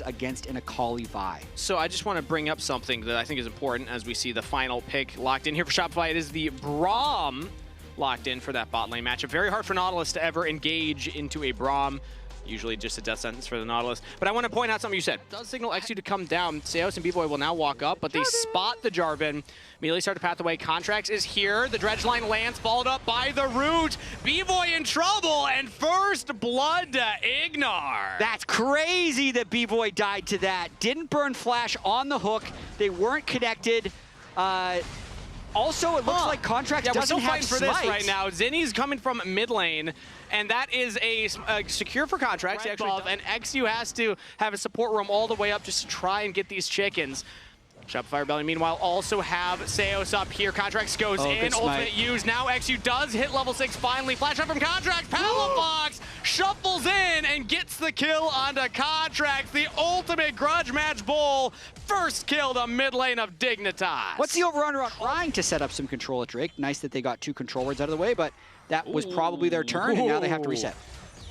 against an Akali Vi. So I just want to bring up something that I think is important as we see the final pick locked in here for Shopify. It is the Braum locked in for that bot lane matchup. Very hard for Nautilus to ever engage into a Braum. Usually just a death sentence for the Nautilus. But I want to point out something you said. It does signal XU to come down. Seos and B-Boy will now walk up, but they spot the Jarvan. Immediately start to path away. Contracts is here. The dredge line lands, followed up by the root. B-Boy in trouble, and first blood to Ignar. That's crazy that B-Boy died to that. Didn't burn Flash on the hook. They weren't connected. Also, it looks like Contracts doesn't have for this right now. Zinni's coming from mid lane, and that is a secure for Contracts, and XU has to have a support roam all the way up just to try and get these chickens. Shopify Rebellion, meanwhile, also have Seos up here. Contracts goes in, ultimate used. Now XU does hit level 6 finally. Flash up from Contracts. Palafox shuffles in and gets the kill onto Contracts. The ultimate grudge match bull. First kill to mid lane of Dignitas. What's the over-under on trying to set up some control at Drake? Nice that they got 2 control wards out of the way, but that was probably their turn, and now they have to reset.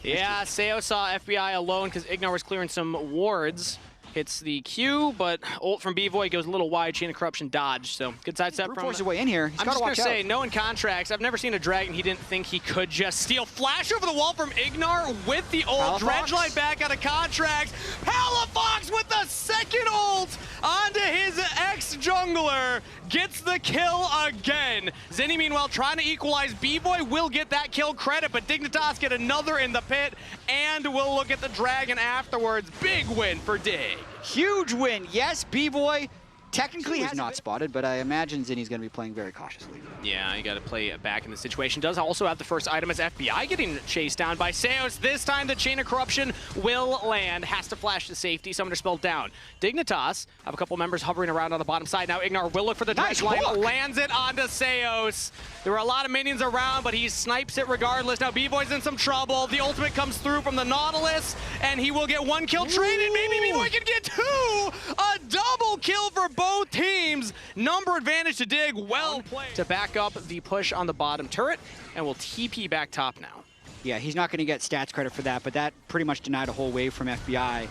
Yeah, Seos saw FBI alone because Ignar was clearing some wards. Hits the Q, but ult from B-Boy goes a little wide, chain of corruption dodge. So good side step from. Force his way in here. He's I'm just gonna say, knowing Contracts, I've never seen a dragon he didn't think he could just steal. Flash over the wall from Ignar with the ult. Dredge line back out of Contracts. Palafox with the second ult onto his ex-jungler. Gets the kill again. Zinni, meanwhile, trying to equalize. B-Boy will get that kill credit, but Dignitas get another in the pit, and we'll look at the dragon afterwards. Big win for Dig. Huge win. Yes, B-Boy technically has not spotted, but I imagine Zinni's going to be playing very cautiously. Yeah, you got to play back in the situation. Does also have the first item as FBI getting chased down by Seos. This time the Chain of Corruption will land. Has to flash to safety. Summoner spell down. Dignitas have a couple members hovering around on the bottom side. Now Ignar will look for the dredge line. Lands it onto Seos. There were a lot of minions around, but he snipes it regardless. Now B-Boy's in some trouble. The ultimate comes through from the Nautilus, and he will get 1 kill traded. Maybe B-Boy can get 2. A double kill for both teams. Number advantage to Dig. Well played. To back up the push on the bottom turret, and we'll TP back top now. Yeah, he's not going to get stats credit for that, but that pretty much denied a whole wave from FBI.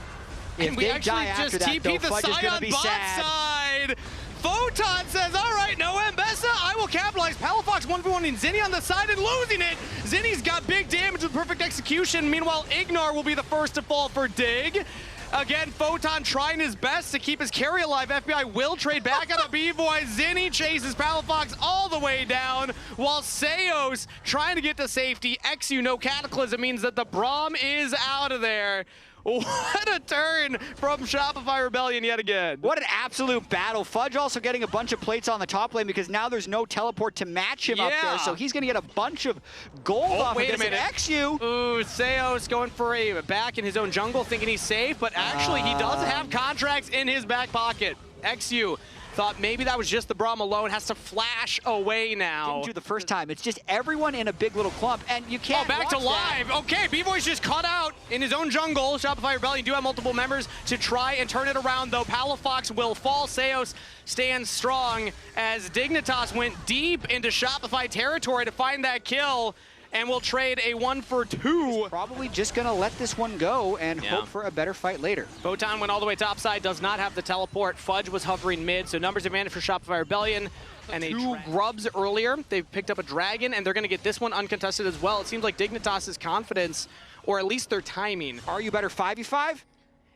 And we actually just TP'd the Sion bot side. Photon says, all right, no Mbessa, I will capitalize. Palafox 1v1ing Zinni on the side and losing it. Zinni's got big damage with perfect execution. Meanwhile, Ignar will be the first to fall for Dig. Again, Photon trying his best to keep his carry alive. FBI will trade back out of B-Boy. Zinni chases Palafox all the way down, while Seos trying to get to safety. XU, no Cataclysm, means that the Braum is out of there. What a turn from Shopify Rebellion yet again. What an absolute battle. Fudge also getting a bunch of plates on the top lane because now there's no teleport to match him up there, so he's going to get a bunch of gold off of this. XU. Ooh, Seos going for a back in his own jungle, thinking he's safe, but actually he does have Contracts in his back pocket. XU thought maybe that was just the Braum alone, has to flash away now. Didn't do the first time. It's just everyone in a big little clump, and you can't back to live. Okay, B-Boy's just caught out in his own jungle. Shopify Rebellion do have multiple members to try and turn it around, though. Palafox will fall. Seos stands strong as Dignitas went deep into Shopify territory to find that kill. And we'll trade a 1 for 2. He's probably just going to let this one go and hope for a better fight later. Photon went all the way topside, does not have the teleport. Fudge was hovering mid, so numbers advantage for Shopify Rebellion. And 2 grubs earlier. They've picked up a dragon, and they're going to get this one uncontested as well. It seems like Dignitas' confidence, or at least their timing. Are you better 5v5?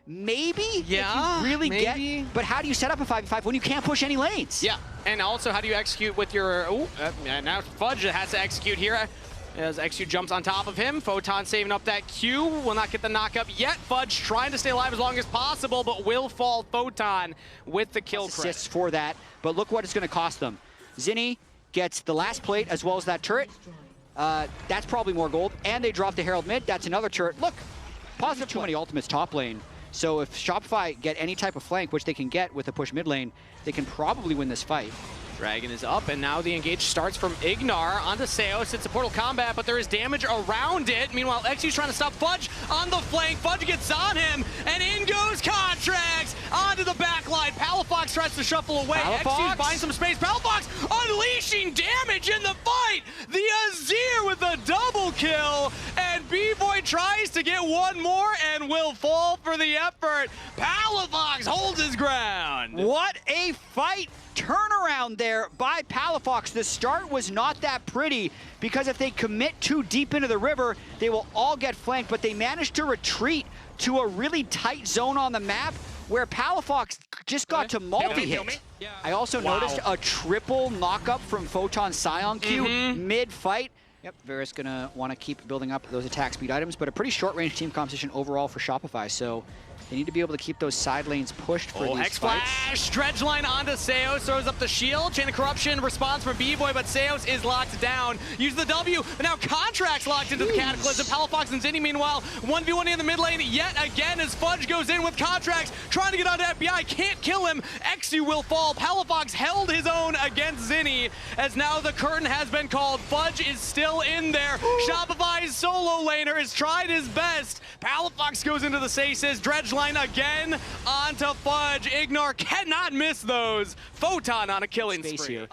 Maybe, yeah, if you really get, but how do you set up a 5v5 when you can't push any lanes? Yeah, and also how do you execute with your, now Fudge has to execute here. As XU jumps on top of him, Photon saving up that Q, will not get the knock-up yet. Fudge trying to stay alive as long as possible, but will fall Photon with the kill credit. Assists for that, but look what it's going to cost them. Zinni gets the last plate as well as that turret. That's probably more gold, and they drop the Herald mid. That's another turret. Look, positive too many ultimates top lane. So if Shopify get any type of flank, which they can get with a push mid lane, they can probably win this fight. Dragon is up, and now the engage starts from Ignar onto Seos. It's a Portal Combat, but there is damage around it. Meanwhile, XU's trying to stop Fudge on the flank. Fudge gets on him, and in goes Contracts onto the back line. Palafox tries to shuffle away. XU's buying some space. Palafox unleashing damage in the fight. The Azir with a double kill, and B-Boy tries to get one more and will fall for the effort. Palafox holds his ground. What a fight! Turnaround there by Palafox. The start was not that pretty because if they commit too deep into the river, they will all get flanked, but they managed to retreat to a really tight zone on the map where Palafox just got to multi-hit. I also noticed a triple knockup from Photon Scion Q mid-fight. Yep, Vera's gonna want to keep building up those attack speed items, but a pretty short-range team composition overall for Shopify, so they need to be able to keep those side lanes pushed for these fights. X-Flash, Dredge line onto Seos, throws up the shield. Chain of Corruption response from B-Boy, but Seos is locked down. Use the W, but now Contract's locked into the Cataclysm. Palafox and Zinni, meanwhile, 1v1 in the mid lane yet again as Fudge goes in with Contracts, trying to get onto FBI, can't kill him. Exu will fall. Palafox held his own against Zinni, as now the curtain has been called. Fudge is still in there. Shopify's solo laner has tried his best. Palafox goes into the stasis. Dredge line again onto Fudge. Ignar cannot miss those. Photon on a killing spree. Here.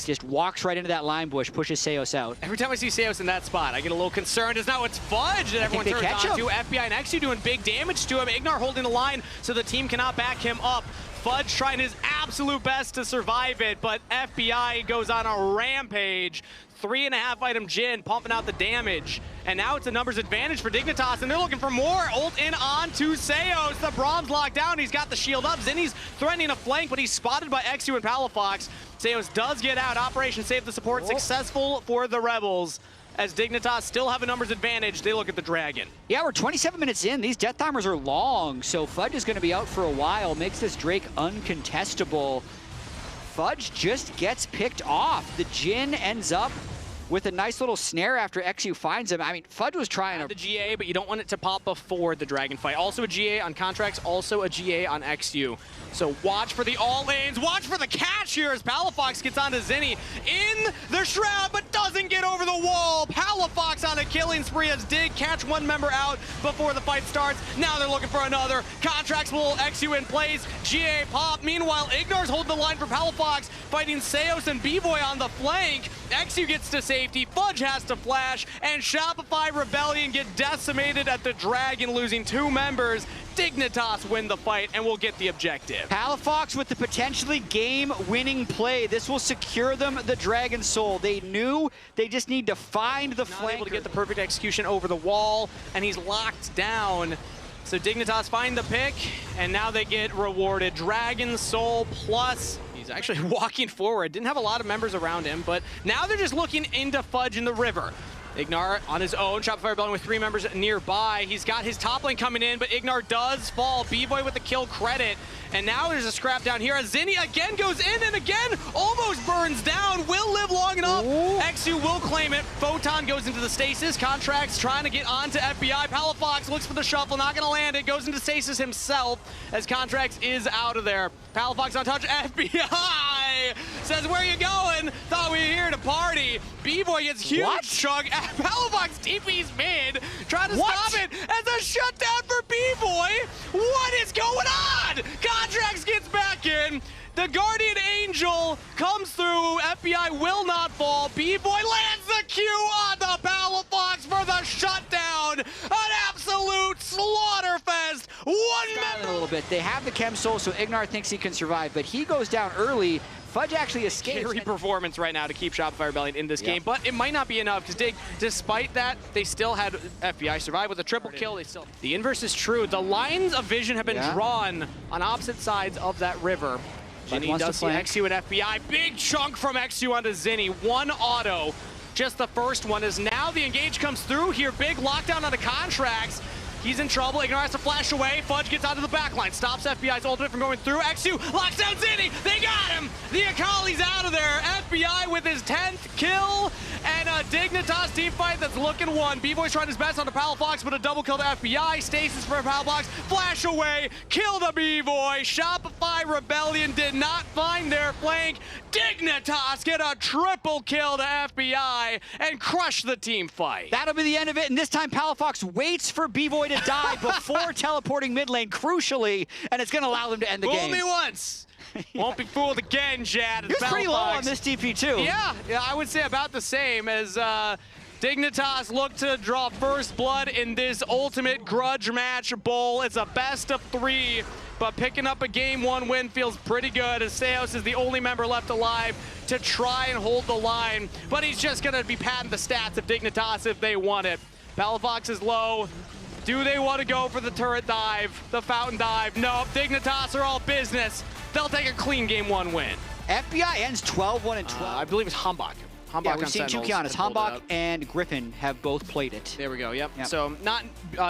Just walks right into that line bush, pushes Seos out. Every time I see Seos in that spot, I get a little concerned. As now it's Fudge that everyone turns on to. FBI and Exu doing big damage to him. Ignar holding the line so the team cannot back him up. Fudge trying his absolute best to survive it, but FBI goes on a rampage. 3.5 item Jhin pumping out the damage. And now it's a numbers advantage for Dignitas, and they're looking for more. Ult in on to Seos. The Brahm's locked down. He's got the shield up. Zinni's threatening a flank, but he's spotted by Exu and Palafox. Seos does get out. Operation Save the Support successful for the Rebels. As Dignitas still have a numbers advantage, they look at the Dragon. Yeah, we're 27 minutes in. These death timers are long, so Fudge is going to be out for a while. Makes this Drake uncontestable. Fudge just gets picked off. The Jhin ends up with a nice little snare after Exu finds him. I mean, Fudge was trying to... The GA, but you don't want it to pop before the Dragon fight. Also a GA on Contracts, also a GA on Exu. So watch for the all-lanes, watch for the catch here as Palafox gets onto Zinni in the Shroud, but doesn't get over the wall. Palafox on a killing spree as Dig catch one member out before the fight starts. Now they're looking for another. Contracts will Exu in place. GA pop. Meanwhile, Ignar's holding the line for Palafox, fighting Seos and B-Boy on the flank. Exu gets to safety. Fudge has to flash, and Shopify Rebellion get decimated at the Dragon, losing 2 members. Dignitas win the fight and will get the objective. Palafox with the potentially game-winning play. This will secure them the Dragon Soul. They knew they just need to find the flank. Able to get the perfect execution over the wall, and he's locked down. So Dignitas find the pick, and now they get rewarded. Dragon Soul plus. He's actually walking forward. Didn't have a lot of members around him, but now they're just looking into Fudge in the river. Ignar on his own. Shopify Rebellion with 3 members nearby. He's got his top lane coming in, but Ignar does fall. B-Boy with the kill credit. And now there's a scrap down here as Zinni again goes in and again almost burns down. Will live long enough. Exu will claim it. Photon goes into the stasis. Contracts trying to get onto FBI. Palafox looks for the shuffle, not going to land it. Goes into stasis himself as Contracts is out of there. Palafox on touch. FBI says, where you going? Thought we were here to party. B-Boy gets huge chunk. Palafox TP's mid. Trying to stop it as a shutdown for B-Boy. What is going on? Contracts gets back in. The Guardian Angel comes through. FBI will not fall. B-Boy lands the Q on the Palafox for the shutdown. An absolute slaughterfest. One member. A little bit. They have the Chem Soul, so Ignar thinks he can survive, but he goes down early. Fudge actually escapes. Carry performance right now to keep Shopify Rebellion in this game, but it might not be enough because Dig, despite that, they still had FBI survive with a triple kill. The inverse is true. The lines of vision have been drawn on opposite sides of that river. Zinni does see Exu and FBI. Big chunk from Exu onto Zinni. 1 auto. Just the first one as now the engage comes through here. Big lockdown on the Contracts. He's in trouble. Ignar has to flash away. Fudge gets onto the backline. Stops FBI's ultimate from going through. Exu locks down Zinni. They got him. The Akali's out of there. FBI with his 10th kill. And a Dignitas team fight that's looking one. B-Boy's trying his best on the Palafox, but a double kill to FBI. Stasis for Palafox. Flash away. Kill the B-Boy. Shopify Rebellion did not find their flank. Dignitas get a triple kill to FBI and crush the team fight. That'll be the end of it, and this time Palafox waits for B-Boy to die before teleporting mid lane, crucially, and it's going to allow them to end the game. Fool me once. Won't be fooled again, Chad. He was pretty low on this DP too. Yeah, I would say about the same as Dignitas look to draw first blood in this ultimate grudge match bowl. It's a best of 3, but picking up a game 1 win feels pretty good, as Seos is the only member left alive to try and hold the line, but he's just gonna be padding the stats of Dignitas if they want it. Palafox is low. Do they want to go for the turret dive, the fountain dive? No, Dignitas are all business. They'll take a clean game 1 win. FBI ends 12-1 and 12. I believe it's Hambach. Yeah, we've seen two Kianas. Hambach and Griffin have both played it. There we go, yep. So not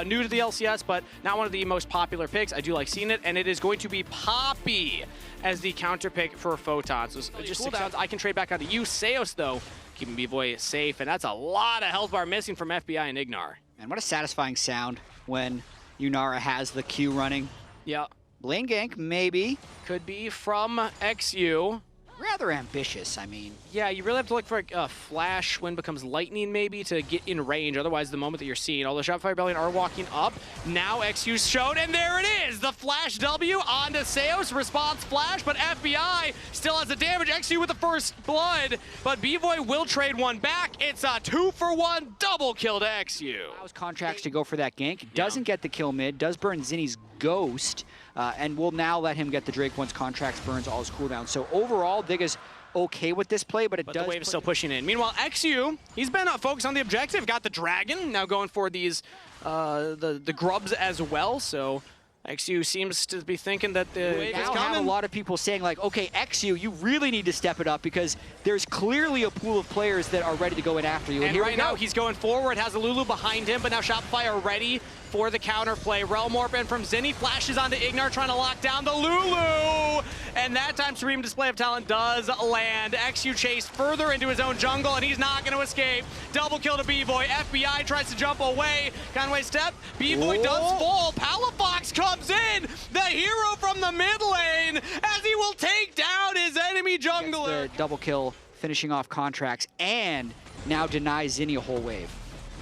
new to the LCS, but not one of the most popular picks. I do like seeing it, and it is going to be Poppy as the counter pick for Photon. So just cooldowns, I can trade back onto you. Seos, though, keeping B-Boy safe, and that's a lot of health bar missing from FBI and Ignar. And what a satisfying sound when Unara has the Q running. Yeah. Lane gank, maybe. Could be from XU. Rather ambitious, I mean. Yeah, you really have to look for a flash when it becomes lightning maybe to get in range. Otherwise, the moment that you're seeing, all the Shopify Rebellion are walking up. Now XU's shown, and there it is! The flash W onto Seos, response flash, but FBI still has the damage. XU with the first blood, but B-Boy will trade one back. It's a 2-for-1 double kill to XU. Allows Contracts to go for that gank. Doesn't get the kill mid, does burn Zinni's Ghost, and will now let him get the Drake once Contracts burns all his cooldowns. So overall, Dig is okay with this play, but the wave is still pushing in. Meanwhile, XU, he's been focused on the objective, got the dragon, now going for these the grubs as well. So XU seems to be thinking that the wave is coming. Have a lot of people saying like, okay, XU, you really need to step it up because there's clearly a pool of players that are ready to go in after you. And here right now, he's going forward, has a Lulu behind him, but now Shopify are ready for the counter play. Realm Warp in from Zinni, flashes onto Ignar, trying to lock down the Lulu. And that time, Supreme Display of Talent does land. XU chased further into his own jungle, and he's not going to escape. Double kill to B-Boy. FBI tries to jump away. Conway step. B-Boy does fall. Palafox comes in, the hero from the mid lane, as he will take down his enemy jungler. The double kill, finishing off Contracts, and now denies Zinni a whole wave.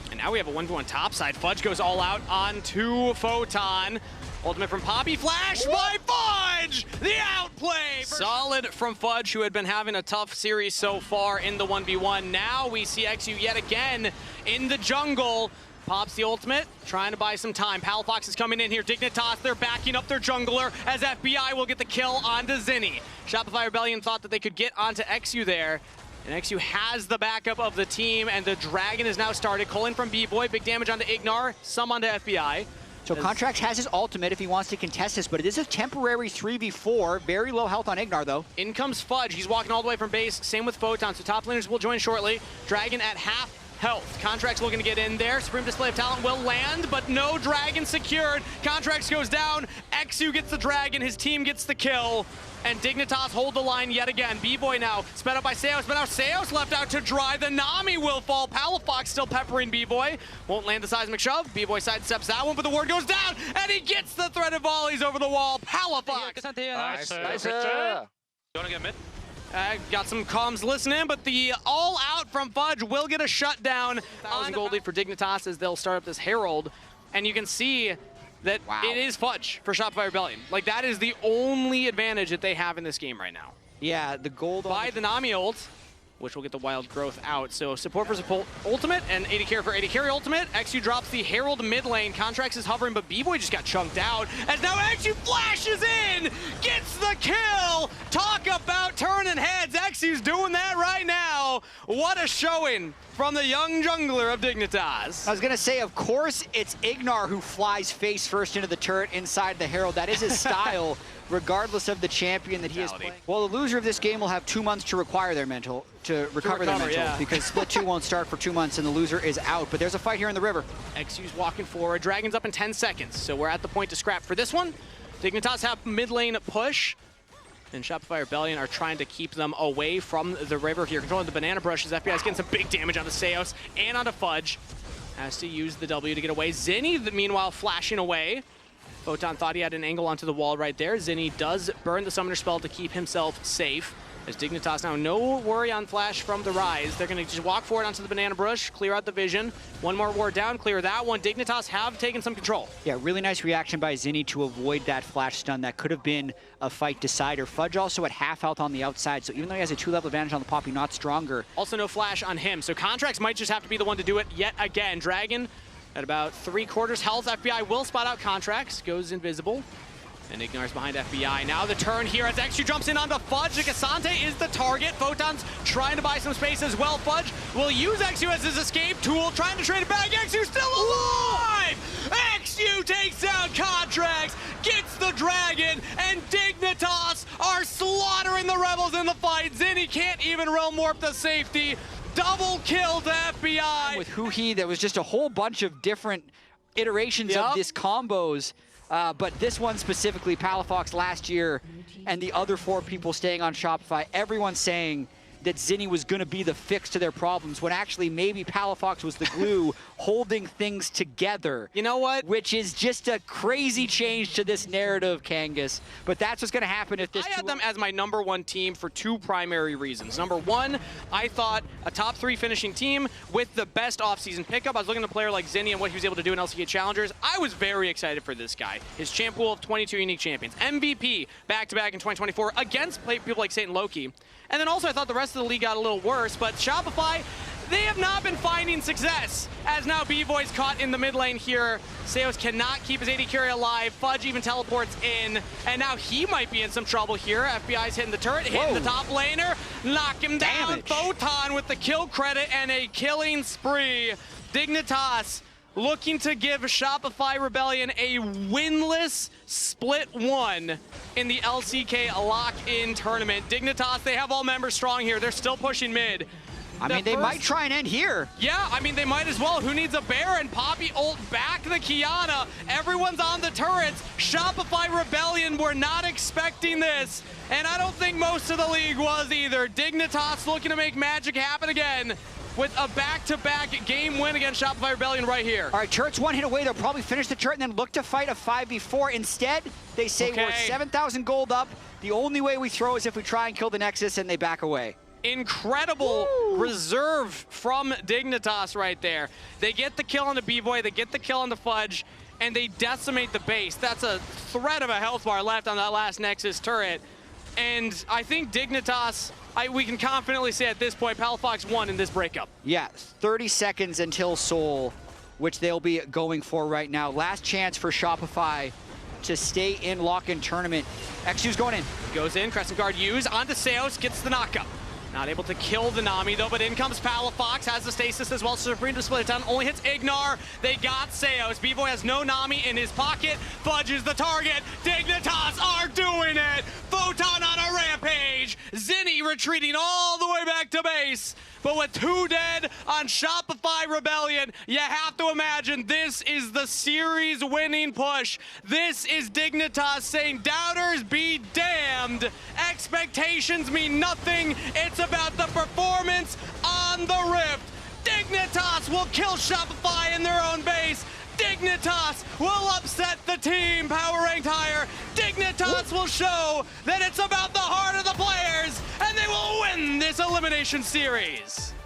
And now we have a 1v1 topside. Fudge goes all out onto Photon. Ultimate from Poppy, flash by Fudge! The outplay! Solid from Fudge, who had been having a tough series so far in the 1v1. Now we see XU yet again in the jungle. Pops the ultimate, trying to buy some time. Palafox is coming in here. Dignitas, they're backing up their jungler as FBI will get the kill onto Zinni. Shopify Rebellion thought that they could get onto XU there. And XU has the backup of the team, and the dragon is now started. Calling from B-Boy, big damage onto Ignar, some onto FBI. So Contracts has his ultimate if he wants to contest this, but it is a temporary 3v4. Very low health on Ignar, though. In comes Fudge. He's walking all the way from base. Same with Photon, so top laners will join shortly. Dragon at half health. Contracts looking to get in there. Supreme Display of Talent will land, but no dragon secured. Contracts goes down. XU gets the dragon. His team gets the kill. And Dignitas hold the line yet again. B-Boy now sped up by Seos, but now Seos left out to dry. The Nami will fall. Palafox still peppering B-Boy. Won't land the seismic shove. B-Boy sidesteps that one, but the ward goes down, and he gets the threaded volleys over the wall. Palafox. Nice. Gonna get mid. Got some comms listening, but the all-out from Fudge will get a shutdown. 1,000 gold lead for Dignitas as they'll start up this Herald. And you can see that it is Fudge for Shopify Rebellion. Like, that is the only advantage that they have in this game right now. Yeah, the gold by the Nami ult, which will get the wild growth out. So support for support ultimate and AD carry for AD carry ultimate. XU drops the Herald mid lane. Contracts is hovering, but B-Boy just got chunked out. As now XU flashes in, gets the kill. Talk about turning heads. XU's doing that right now. What a showing from the young jungler of Dignitas. I was gonna say, of course, it's Ignar who flies face first into the turret inside the Herald. That is his style, regardless of the champion that he is playing. Well, the loser of this game will have 2 months to recover their mental, because Split 2 won't start for 2 months and the loser is out. But there's a fight here in the river. XU's walking forward. Dragon's up in 10 seconds, so we're at the point to scrap for this one. Dignitas have mid lane push, and Shopify Rebellion are trying to keep them away from the river here. Controlling the banana brushes. FBI's getting some big damage onto Seos and onto Fudge. Has to use the W to get away. Zinni, meanwhile, flashing away. Photon thought he had an angle onto the wall right there. Zinni does burn the summoner spell to keep himself safe. As Dignitas now, no worry on flash from the Rise. They're going to just walk forward onto the banana bush, clear out the vision. One more ward down, clear that one. Dignitas have taken some control. Yeah, really nice reaction by Zinni to avoid that flash stun. That could have been a fight decider. Fudge also at half health on the outside, so even though he has a 2-level advantage on the Poppy, not stronger. Also no flash on him, so Contracts might just have to be the one to do it yet again. Dragon at about 3/4 health. FBI will spot out Contracts, goes invisible. And Ignar's behind FBI. Now the turn here as XU jumps in onto Fudge. Cassante is the target. Photon's trying to buy some space as well. Fudge will use XU as his escape tool, trying to trade it back. XU still alive! XU takes down Contracts, gets the Dragon, and Dignitas are slaughtering the Rebels in the fight. Zinni can't even realm warp the safety. Double kill to FBI. With Huhi, there was just a whole bunch of different iterations of this combos. But this one specifically, Palafox last year, and the other 4 people staying on Shopify, everyone's saying that Zinni was going to be the fix to their problems, when actually maybe Palafox was the glue holding things together. You know what? Which is just a crazy change to this narrative, Kangas. But that's what's going to happen if this... I had them as my #1 team for 2 primary reasons. Number 1, I thought a top 3 finishing team with the best offseason pickup. I was looking at a player like Zinni and what he was able to do in LCK Challengers. I was very excited for this guy. His champ pool of 22 unique champions. MVP back-to-back in 2024 against people like Satan Loki. And then also I thought the rest of the league got a little worse, but Shopify, they have not been finding success. As now B-Boy's caught in the mid lane here. Seos cannot keep his AD carry alive. Fudge even teleports in, and now he might be in some trouble here. FBI's hitting the turret, hitting the top laner, knock him down. Photon with the kill credit and a killing spree. Dignitas looking to give Shopify Rebellion a winless split 1 in the LCK lock-in tournament. Dignitas, they have all members strong here. They're still pushing mid. I mean, they might try and end here. Yeah, I mean, they might as well. Who needs a Baron? Poppy ult back the Kiana. Everyone's on the turrets. Shopify Rebellion were not expecting this. And I don't think most of the league was either. Dignitas looking to make magic happen again with a back-to-back game win against Shopify Rebellion right here. All right, turret's 1 hit away. They'll probably finish the turret and then look to fight a 5v4. Instead, they say we're 7,000 gold up. The only way we throw is if we try and kill the Nexus, and they back away. Incredible reserve from Dignitas right there. They get the kill on the B-Boy, they get the kill on the Fudge, and they decimate the base. That's a threat of a health bar left on that last Nexus turret. And I think Dignitas, we can confidently say at this point, Palafox won in this breakup. Yeah, 30 seconds until Soul, which they'll be going for right now. Last chance for Shopify to stay in lock-in tournament. XU's going in. Goes in, Crescent Guard used, onto Seos, gets the knockup. Not able to kill the Nami though, but in comes Palafox, has the stasis as well, so Supreme to split it down, only hits Ignar. They got Seos. B-Boy has no Nami in his pocket. Fudge is the target. Dignitas are doing it. Photon on a rampage. Zinni retreating all the way back to base. But with 2 dead on Shopify Rebellion, you have to imagine this is the series winning push. This is Dignitas saying, doubters be damned. Expectations mean nothing. It's about the performance on the Rift. Dignitas will kill Shopify in their own base. Dignitas will upset the team power ranked higher. Dignitas will show that it's about the heart of the players, and they will win this elimination series.